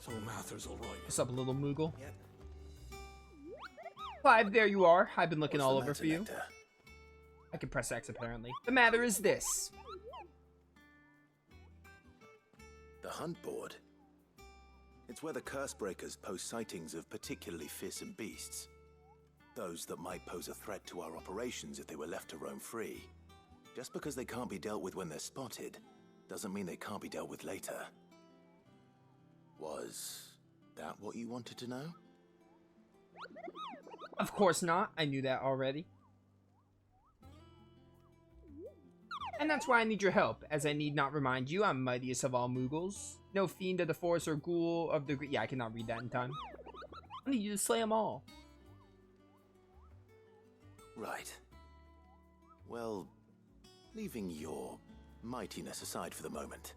So Mather's all right. What's up, little Moogle? Yep. Clive, there you are. I've been looking What's all the over matter, for you. Nectar? I can press X, apparently. The matter is this. The hunt board. It's where the curse breakers post sightings of particularly fearsome beasts. Those that might pose a threat to our operations if they were left to roam free. Just because they can't be dealt with when they're spotted, doesn't mean they can't be dealt with later. Was that what you wanted to know? Of course not. I knew that already. And that's why I need your help, as I need not remind you I'm mightiest of all Moogles. No fiend of the forest or ghoul of the... Yeah, I cannot read that in time. I need you to slay them all. Right. Well, leaving your mightiness aside for the moment,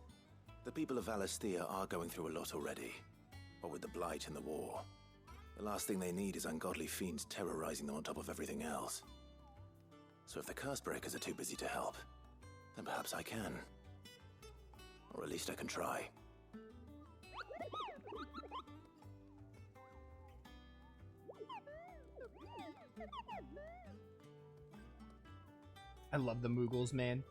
the people of Valisthea are going through a lot already. What with the Blight and the war. The last thing they need is ungodly fiends terrorizing them on top of everything else. So if the curse breakers are too busy to help, then perhaps I can. Or at least I can try. I love the Moogles, man.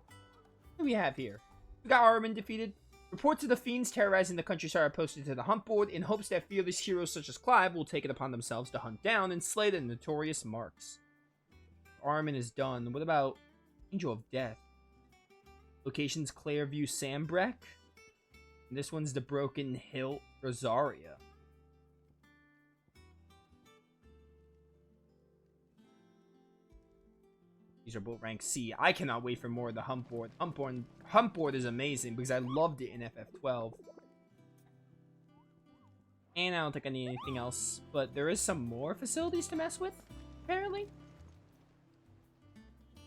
What do we have here? We got Armin defeated. Reports of the fiends terrorizing the countryside are posted to the hunt board in hopes that fearless heroes such as Clive will take it upon themselves to hunt down and slay the notorious marks. Armin is done. What about Angel of Death? Locations Clairview Sambreck. And this one's the Broken Hill Rosaria. These are both rank C. I cannot wait for more of the Hunt Board. Hunt Board is amazing because I loved it in FF12. And I don't think I need anything else. But there is some more facilities to mess with, apparently.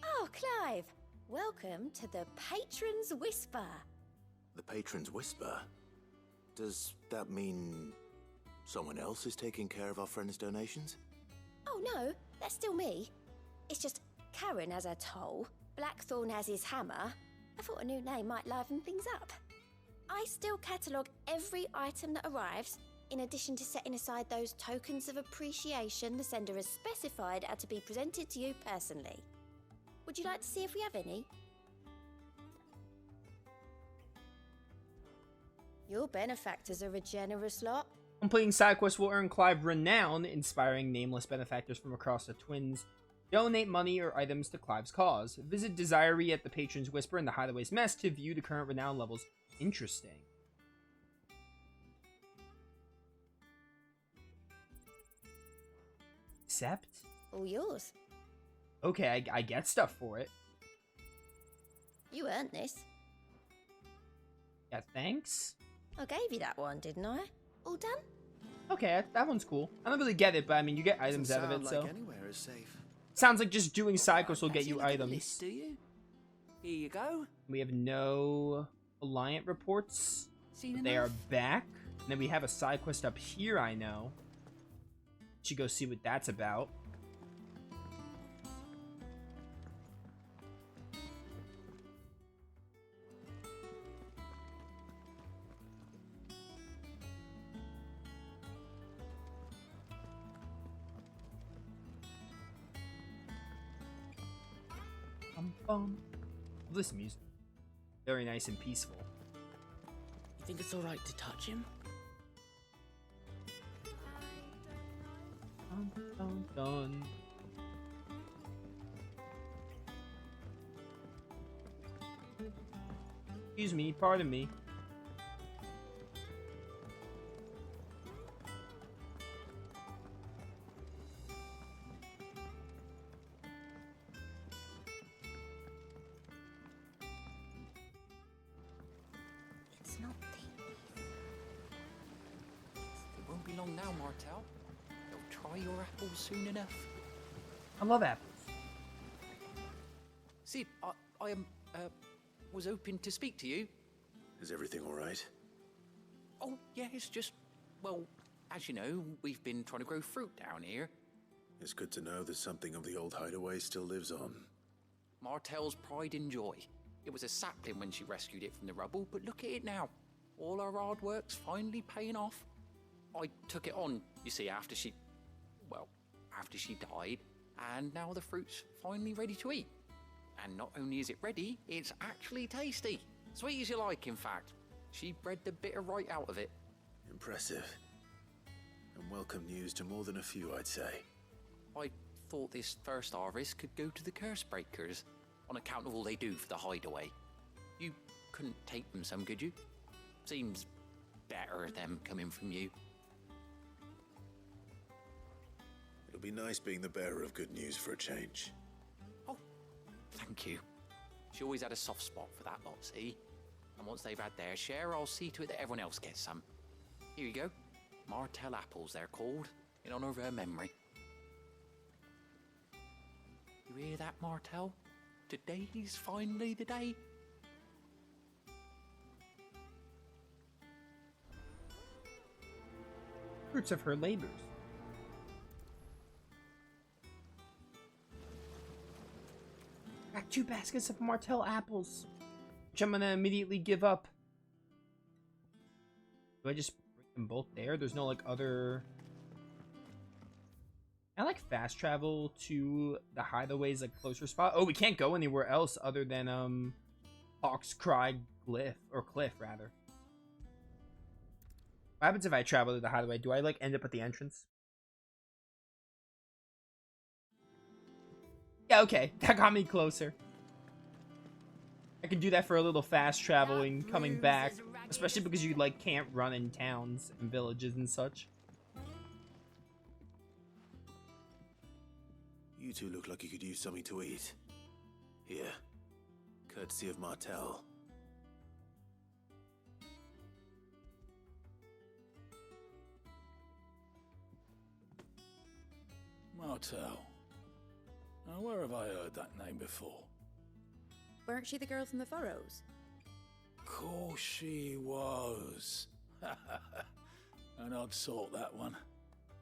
Oh, Clive. Welcome to the Patron's Whisper. The Patron's Whisper? Does that mean someone else is taking care of our friends' donations? Oh, no. That's still me. It's just Karen has her toll, Blackthorn has his hammer. I thought a new name might liven things up. I still catalogue every item that arrives, in addition to setting aside those tokens of appreciation the sender has specified are to be presented to you personally. Would you like to see if we have any? Your benefactors are a generous lot. Completing side quests will earn Clive renown, inspiring nameless benefactors from across the Twins. Donate money or items to Clive's cause. Visit Desiree at the Patron's Whisper and the Hideaway's Mess to view the current renown levels. Interesting. Accept? All yours. Okay, I get stuff for it. You earned this. Yeah, thanks. I gave you that one, didn't I? All done? Okay, that one's cool. I don't really get it, but I mean, you get items out of it, so... Anywhere is safe. Sounds like just doing side quests will get Fancy you looking at the items. list, do you? Here you go. We have no Alliant reports. Seen But they enough? are back. And then we have a side quest up here, I know. Should go see what that's about. This music. Very nice and peaceful. You think it's alright to touch him? Dun, dun, dun. Excuse me, pardon me. It's not the... It won't be long now, Martelle. You'll try your apples soon enough. I love apples. Sid, I was hoping to speak to you. Is everything all right? Oh, yeah, it's just, well, as you know, we've been trying to grow fruit down here. It's good to know that something of the old hideaway still lives on. Martelle's pride and joy. It was a sapling when she rescued it from the rubble, but look at it now. All our hard work's finally paying off. I took it on, you see, after she died, and now the fruit's finally ready to eat. And not only is it ready, it's actually tasty. Sweet as you like, in fact. She bred the bitter right out of it. Impressive. And welcome news to more than a few, I'd say. I thought this first harvest could go to the curse breakers, on account of all they do for the hideaway. You couldn't take them some, could you? Seems better them coming from you. It'll be nice being the bearer of good news for a change. Oh, thank you. She always had a soft spot for that lot, see? And once they've had their share, I'll see to it that everyone else gets some. Here you go. Martelle apples, they're called, in honor of her memory. You hear that, Martelle? Today's finally the day. Fruits of her labors. Got 2 baskets of Martelle apples, which I'm gonna immediately give up. Do I just bring them both there? There's no like other. I like fast travel to the hideaway's like closer spot. Oh, we can't go anywhere else other than Hawk's Cry Cliff rather. What happens if I travel to the hideaway? Do I like end up at the entrance? Yeah, okay. That got me closer. I could do that for a little fast traveling coming back. Especially because you like can't run in towns and villages and such. You two look like you could use something to eat. Here. Courtesy of Martel. Martelle. Now, where have I heard that name before? Weren't she the girl from the Furrows? Course she was. An odd sort, that one.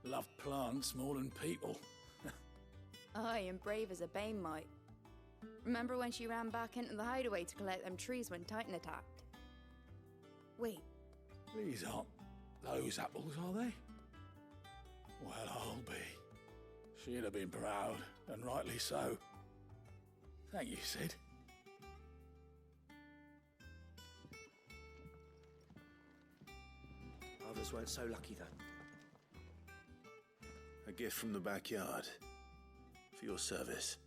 Loved plants more than people. Aye, and brave as a bane might. Remember when she ran back into the hideaway to collect them trees when Titan attacked? Wait, These aren't those apples, are they? Well, I'll be. She'd have been proud, and rightly so. Thank you, Sid. Others weren't so lucky, though. A gift from the backyard. For your service.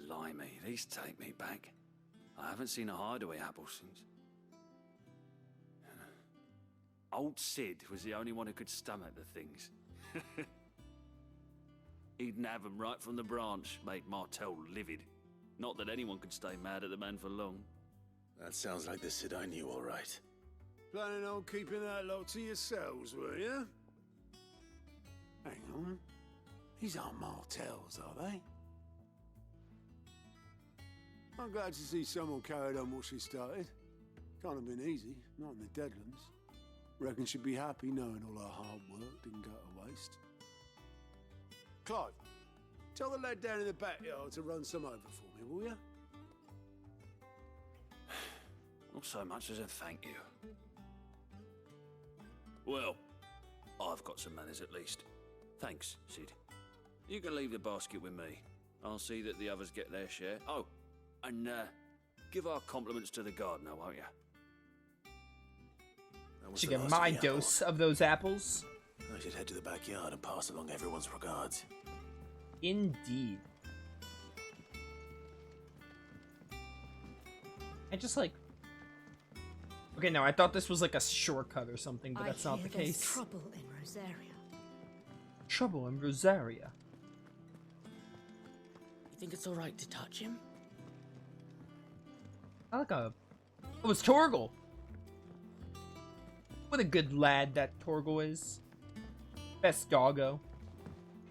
Blimey, these take me back. I haven't seen a hideaway apple since. Old Sid was the only one who could stomach the things. He'd nab 'em right from the branch, made Martelle livid. Not that anyone could stay mad at the man for long. That sounds like the Sid I knew, all right. Planning on keeping that lot to yourselves, were you? Hang on. These aren't Martels, are they? I'm glad to see someone carried on what she started. Can't have been easy, not in the Deadlands. Reckon she'd be happy knowing all her hard work didn't go to waste. Clive, tell the lad down in the backyard to run some over for me, will you? Not so much as a thank you. Well, I've got some manners at least. Thanks, Sid. You can leave the basket with me. I'll see that the others get their share. Oh, and give our compliments to the gardener, won't you? Should get my dose of those apples. I should head to the backyard and pass along everyone's regards. Indeed. I just like... Okay, no, I thought this was like a shortcut or something, but that's not the case. Trouble in Rosaria. Trouble in Rosaria. You think it's alright to touch him? I like a... Oh, it's Torgal! What a good lad that Torgal is. Best doggo.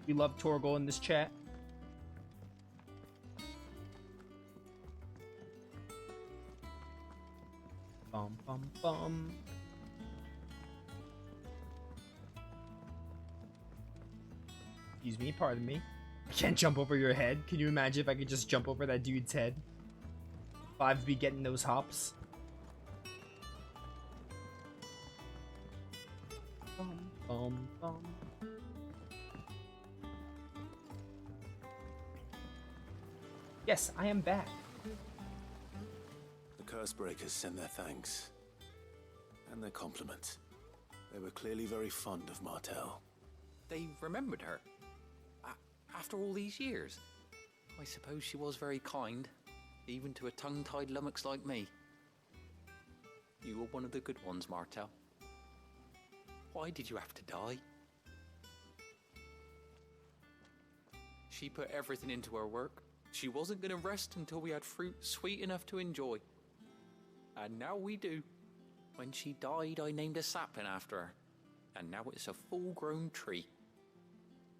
We love Torgal in this chat. Bum bum bum. Excuse me, pardon me. I can't jump over your head. Can you imagine if I could just jump over that dude's head? Fives be getting those hops. Bum, bum, bum. Yes, I am back. The Cursebreakers send their thanks. And their compliments. They were clearly very fond of Martelle. They remembered her. After all these years. I suppose she was very kind, even to a tongue-tied lummox like me. You were one of the good ones, Martelle. Why did you have to die? She put everything into her work. She wasn't going to rest until we had fruit sweet enough to enjoy. And now we do. When she died, I named a sapling after her. And now it's a full-grown tree.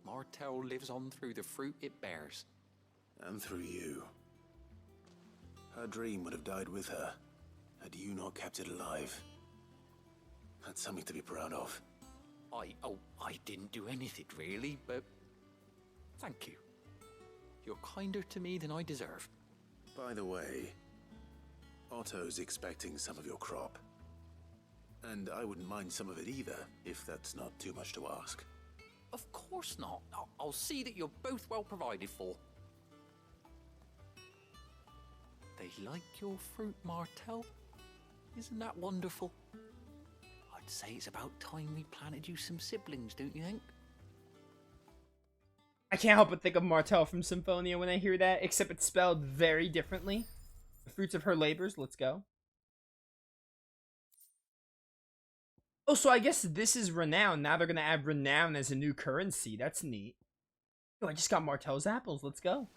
Martelle lives on through the fruit it bears. And through you. Her dream would have died with her, had you not kept it alive. That's something to be proud of. I didn't do anything really, but thank you. You're kinder to me than I deserve. By the way, Otto's expecting some of your crop. And I wouldn't mind some of it either, if that's not too much to ask. Of course not. I'll see that you're both well provided for. They like your fruit, Martelle. Isn't that wonderful? I'd say it's about time we planted you some siblings, don't you think? I can't help but think of Martelle from Symphonia when I hear that, except it's spelled very differently. The fruits of her labors, let's go. Oh, so I guess this is renown. Now they're going to add renown as a new currency. That's neat. Oh, I just got Martelle's apples. Let's go.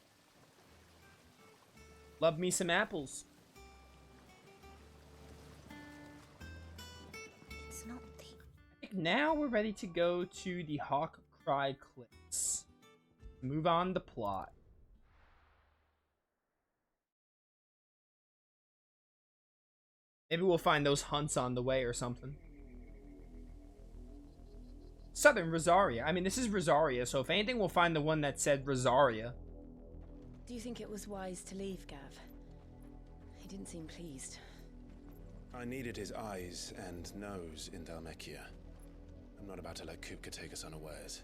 Love me some apples. It's not the... I think now we're ready to go to the Hawk Cry Cliffs. Move on the plot. Maybe we'll find those hunts on the way or something. Southern Rosaria. I mean, this is Rosaria, so if anything, we'll find the one that said Rosaria. Do you think it was wise to leave, Gav? He didn't seem pleased. I needed his eyes and nose in Dhalmekia. I'm not about to let Kupka take us unawares.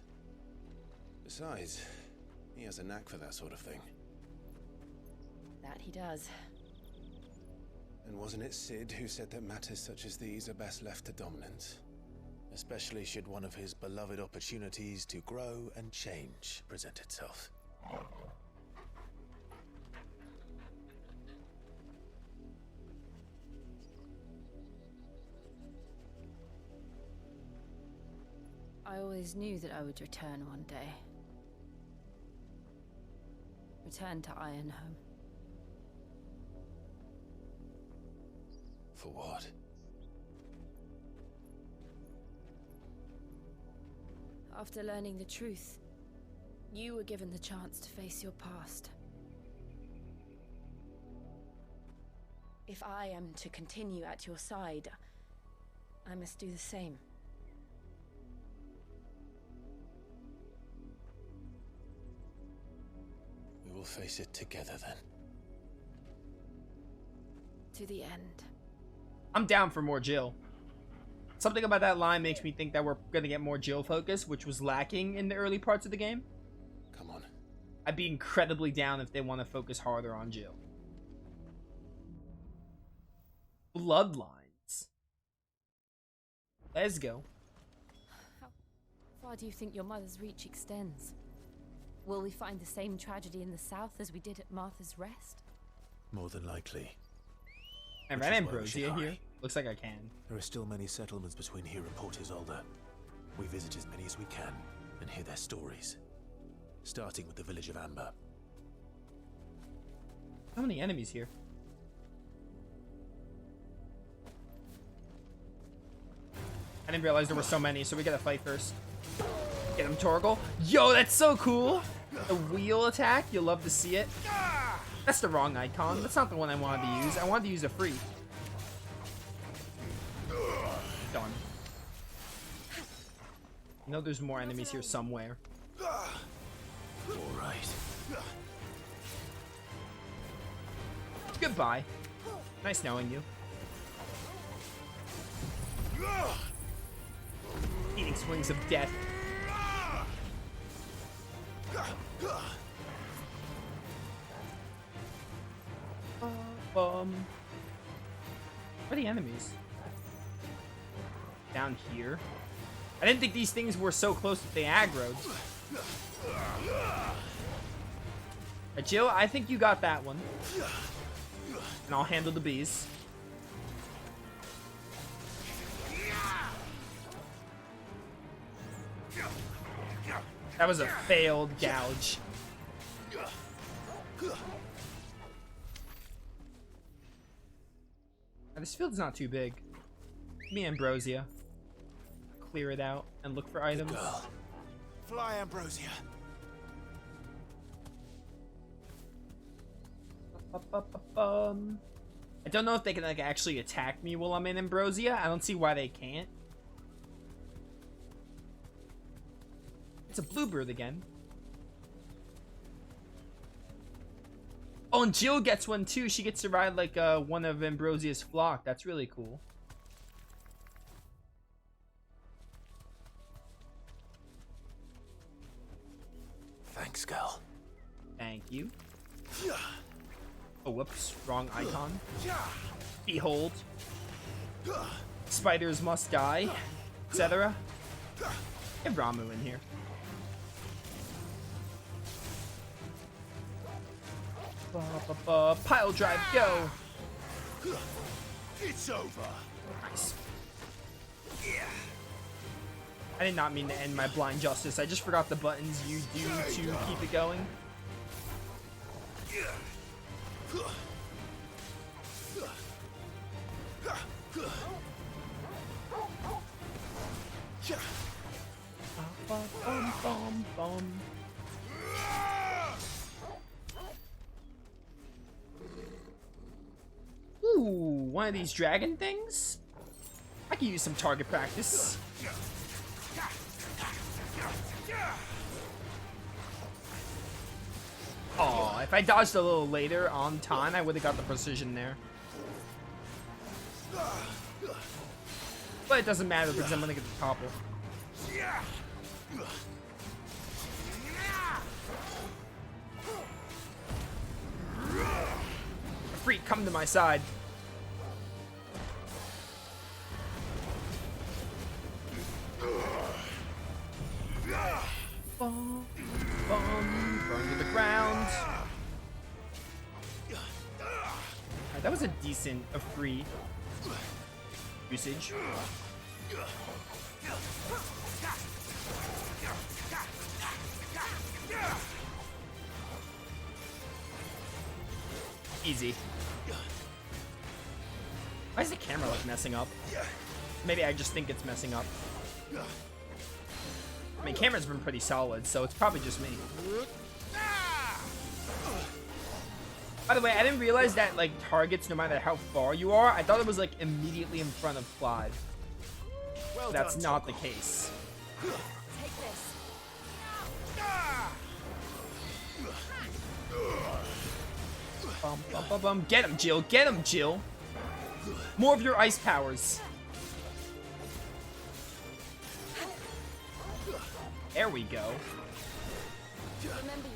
Besides, he has a knack for that sort of thing. That he does. And wasn't it Sid who said that matters such as these are best left to dominance? Especially should one of his beloved opportunities to grow and change present itself. I always knew that I would return one day. Return to Ironhome. For what? After learning the truth, you were given the chance to face your past. If I am to continue at your side, I must do the same. We will face it together then. To the end. I'm down for more Jill. Something about that line makes me think that we're going to get more Jill focus, which was lacking in the early parts of the game. Come on. I'd be incredibly down if they want to focus harder on Jill. Bloodlines. Let's go. How far do you think your mother's reach extends? Will we find the same tragedy in the south as we did at Martha's Rest? More than likely. I Which ran is why we Ambrosia should here. hurry. Looks like I can. There are still many settlements between here and Port Isolde. We visit as many as we can and hear their stories. Starting with the village of Amber. How many enemies here? I didn't realize there were so many, so we gotta fight first. Get him, Torgal. Yo, that's so cool! The wheel attack, you'll love to see it. That's the wrong icon. That's not the one I wanted to use. I wanted to use a free. Done. I know there's more enemies here somewhere. Goodbye. Nice knowing you. Eating swings of death. Where are the enemies? Down here? I didn't think these things were so close that they aggroed. Jill, I think you got that one. And I'll handle the bees. That was a failed gouge. Now, this field's not too big. Give me Ambrosia. Clear it out and look for items. Girl. Fly, Ambrosia. I don't know if they can like actually attack me while I'm in Ambrosia. I don't see why they can't. It's a bluebird again. Oh, and Jill gets one too. She gets to ride like one of Ambrosia's flock. That's really cool. Thanks, girl. Thank you. Oh, whoops. Wrong icon. Behold. Spiders must die. Etc. Get Ramu in here. Pile drive, go! It's over. Nice. I did not mean to end my blind justice. I just forgot the buttons you do to keep it going. Ooh, one of these dragon things? I can use some target practice. Oh, if I dodged a little later on time, I would have got the precision there. But it doesn't matter because I'm gonna get the topple. Freak, come to my side. Boom, boom, burn to the ground. Alright, that was a decent, free usage. Easy. Why is the camera like messing up? Maybe I just think it's messing up. I mean, camera's been pretty solid, so it's probably just me. By the way, I didn't realize that like targets, no matter how far you are, I thought it was like immediately in front of Clive. Well, that's not the case. Take this. Bum, bum, bum, bum. Get him, Jill. Get him, Jill. More of your ice powers. There we go.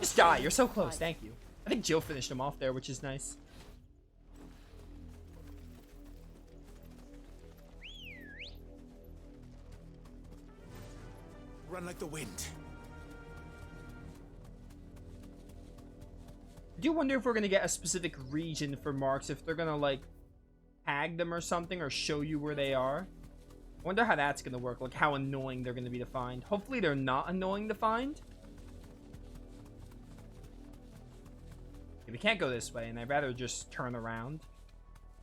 Just die. You're so close. Thank you. I think Jill finished him off there, which is nice. Run like the wind. I do wonder if we're gonna get a specific region for marks, if they're gonna like tag them or something, or show you where they are. I wonder how that's gonna work, like how annoying they're gonna be to find. Hopefully they're not annoying to find. We can't go this way, and I'd rather just turn around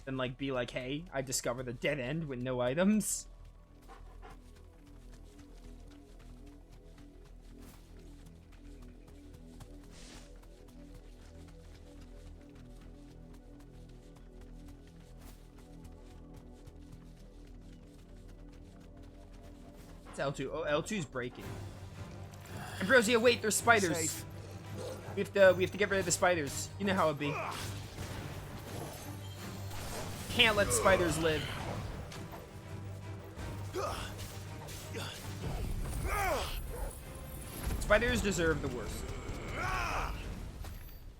than like be like, hey, I discovered a dead end with no items. It's L2. Oh, L2's breaking. Ambrosia, wait, there's spiders. Safe. We have to get rid of the spiders. You know how it be. Can't let spiders live. Spiders deserve the worst.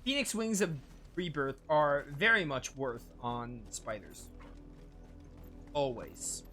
Phoenix Wings of Rebirth are very much worth on spiders. Always.